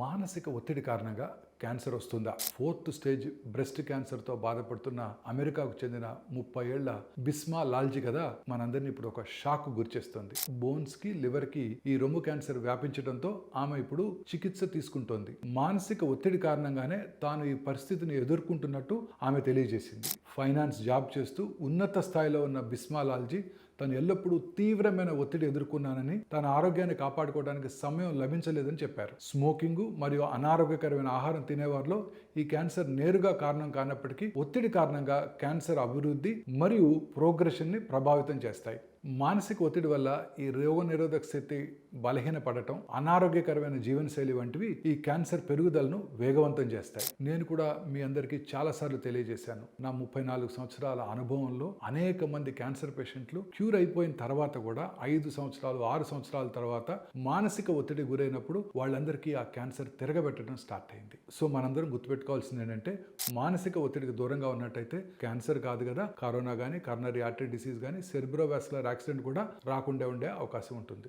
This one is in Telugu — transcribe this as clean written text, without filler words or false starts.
మానసిక ఒత్తిడి కారణంగా క్యాన్సర్ వస్తుందా? 4th స్టేజ్ బ్రెస్ట్ క్యాన్సర్తో బాధపడుతున్న అమెరికాకు చెందిన 30 ఏళ్ల బిస్మా లాల్జీ కదా మనందరినీ ఇప్పుడు ఒక షాక్ గురిచేస్తుంది. బోన్స్కి, లివర్కి ఈ రొమ్ము క్యాన్సర్ వ్యాపించడంతో ఆమె ఇప్పుడు చికిత్స తీసుకుంటోంది. మానసిక ఒత్తిడి కారణంగానే తాను ఈ పరిస్థితిని ఎదుర్కొంటున్నట్టు ఆమె తెలియజేసింది. ఫైనాన్స్ జాబ్ చేస్తూ ఉన్నత స్థాయిలో ఉన్న బిస్మా లాల్జీ తను ఎల్లప్పుడూ తీవ్రమైన ఒత్తిడి ఎదుర్కొన్నానని, తన ఆరోగ్యాన్ని కాపాడుకోవడానికి సమయం లభించలేదని చెప్పారు. స్మోకింగ్ మరియు అనారోగ్యకరమైన ఆహారం తినేవారిలో ఈ క్యాన్సర్ నేరుగా కారణం కానప్పటికీ ఒత్తిడి కారణంగా క్యాన్సర్ అభివృద్ధి మరియు ప్రోగ్రెషన్ని ప్రభావితం చేస్తాయి. మానసిక ఒత్తిడి వల్ల ఈ రోగనిరోధక శక్తి బలహీనపడటం, అనారోగ్యకరమైన జీవనశైలి వంటివి ఈ క్యాన్సర్ పెరుగుదలను వేగవంతం చేస్తాయి. నేను కూడా మీ అందరికీ చాలాసార్లు తెలియజేశాను. నా 34 సంవత్సరాల అనుభవంలో అనేక మంది క్యాన్సర్ పేషెంట్లు క్యూర్ అయిపోయిన తర్వాత కూడా 5 సంవత్సరాలు 6 సంవత్సరాల తర్వాత మానసిక ఒత్తిడి గురైనప్పుడు వాళ్ళందరికీ ఆ క్యాన్సర్ తిరగబెట్టడం స్టార్ట్ అయింది. సో మనందరం గుర్తుపెట్టుకోవాల్సింది ఏంటంటే, మానసిక ఒత్తిడికి దూరంగా ఉన్నట్టయితే క్యాన్సర్ కాదు కదా, కరోనా కానీ, కరోనరీ ఆర్టరీ డిసీజ్ కానీ, సెరిబ్రోవాస్కులర్ యాక్సిడెంట్ కూడా రాకుండా ఉండే అవకాశం ఉంటుంది.